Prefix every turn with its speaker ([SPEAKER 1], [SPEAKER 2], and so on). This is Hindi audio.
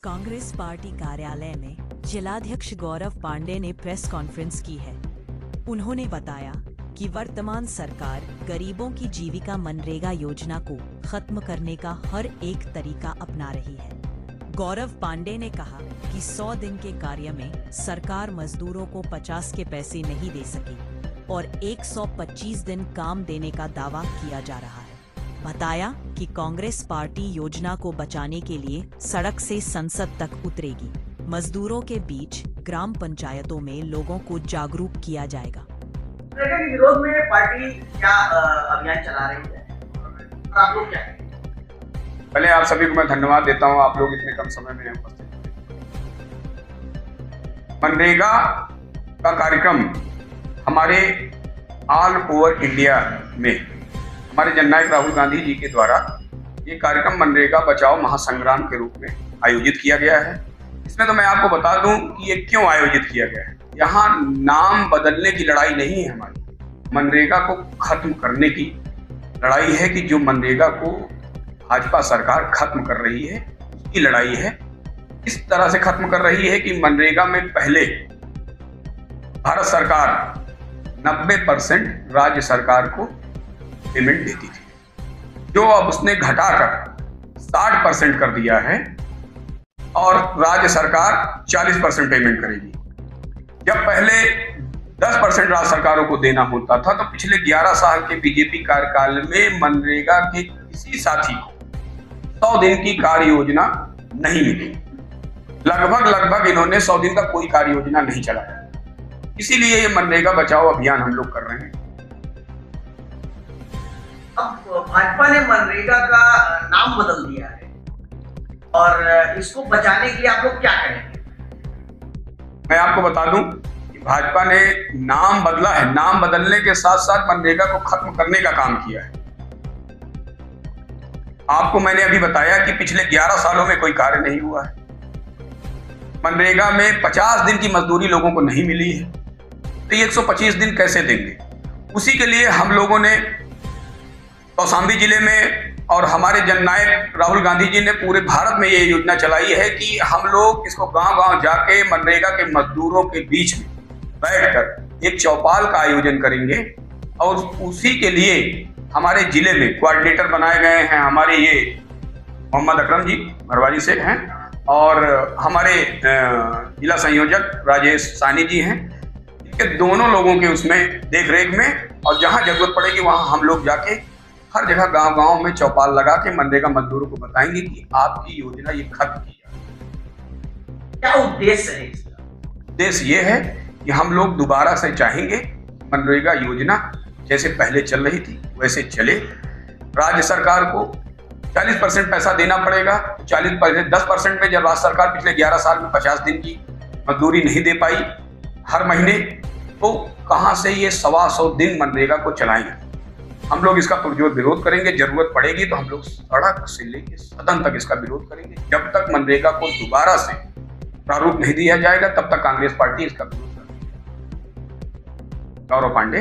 [SPEAKER 1] कांग्रेस पार्टी कार्यालय में जिलाध्यक्ष गौरव पांडे ने प्रेस कॉन्फ्रेंस की है। उन्होंने बताया कि वर्तमान सरकार गरीबों की जीविका मनरेगा योजना को खत्म करने का हर एक तरीका अपना रही है। गौरव पांडे ने कहा कि 100 दिन के कार्य में सरकार मजदूरों को 50 के पैसे नहीं दे सकी और 125 दिन काम देने का दावा किया जा रहा है। बताया कि कांग्रेस पार्टी योजना को बचाने के लिए सड़क से संसद तक उतरेगी। मजदूरों के बीच ग्राम पंचायतों में लोगों को जागरूक किया जाएगा।
[SPEAKER 2] मनरेगा के विरोध में पार्टी क्या अभियान चला रही है और आप लोग क्या करेंगे?
[SPEAKER 3] पहले आप सभी को मैं धन्यवाद देता हूं, आप लोग इतने कम समय में उपस्थित हुए। मनरेगा का कार्यक्रम हमारे ऑल ओवर इंडिया में हमारे जननायक राहुल गांधी जी के द्वारा ये कार्यक्रम मनरेगा बचाओ महासंग्राम के रूप में आयोजित किया गया है। इसमें तो मैं आपको बता दूं कि ये क्यों आयोजित किया गया है। यहाँ नाम बदलने की लड़ाई नहीं है, हमारी मनरेगा को खत्म करने की लड़ाई है कि जो मनरेगा को भाजपा सरकार खत्म कर रही है उसकी लड़ाई है। इस तरह से खत्म कर रही है कि मनरेगा में पहले भारत सरकार 90% राज्य सरकार को पेमेंट देती थी, जो अब उसने घटाकर 60% कर दिया है और राज्य सरकार 40% पेमेंट करेगी। जब पहले 10% राज्य सरकारों को देना होता था, तो पिछले 11 साल के बीजेपी कार्यकाल में मनरेगा के किसी साथी को 100 दिन की कार्य योजना नहीं मिली। लगभग इन्होंने 100 दिन का कोई कार्य योजना नहीं चलाया। इसीलिए ये मनरेगा बचाओ अभियान हम लोग कर रहे हैं।
[SPEAKER 2] अब भाजपा ने मनरेगा का नाम बदल दिया है और इसको बचाने के लिए आप लोग क्या करेंगे?
[SPEAKER 3] मैं आपको बता दूं कि भाजपा ने नाम बदला है, नाम बदलने के साथ साथ मनरेगा को खत्म करने का काम किया है। आपको मैंने अभी बताया कि पिछले 11 सालों में कोई कार्य नहीं हुआ है। मनरेगा में 50 दिन की मजदूरी लोगों को नहीं मिली है, तो 125 दिन कैसे देंगे? उसी के लिए हम लोगों ने कौशाम्बी जिले में और हमारे जननायक राहुल गांधी जी ने पूरे भारत में ये योजना चलाई है कि हम लोग इसको गांव-गांव जाके मनरेगा के मजदूरों के बीच में बैठकर एक चौपाल का आयोजन करेंगे और उसी के लिए हमारे जिले में कोऑर्डिनेटर बनाए गए हैं। हमारे ये मोहम्मद अकरम जी भरवारी से हैं और हमारे जिला संयोजक राजेश सानी जी हैं। इनके दोनों लोगों के उसमें देख-रेख में और जहां जरूरत पड़ेगी वहां हम लोग जाके हर जगह गांव-गांव में चौपाल लगा के मनरेगा मजदूरों को बताएंगे कि आपकी योजना ये खत्म की जाए।
[SPEAKER 2] क्या उद्देश्य है इसका?
[SPEAKER 3] उद्देश्य ये है कि हम लोग दोबारा से चाहेंगे मनरेगा योजना जैसे पहले चल रही थी वैसे चले। राज्य सरकार को 40% पैसा देना पड़ेगा। 10% में जब राज्य सरकार पिछले 11 साल में 50 दिन की मजदूरी नहीं दे पाई हर महीने, तो कहां से ये 125 दिन मनरेगा को चलाएंगे। हम लोग इसका पुरजोर विरोध करेंगे। जरूरत पड़ेगी तो हम लोग सड़क से लेकर सदन तक इसका विरोध करेंगे। जब तक मनरेगा को दोबारा से प्रारूप नहीं दिया जाएगा तब तक कांग्रेस पार्टी इसका विरोध करेगी। गौरव पांडे।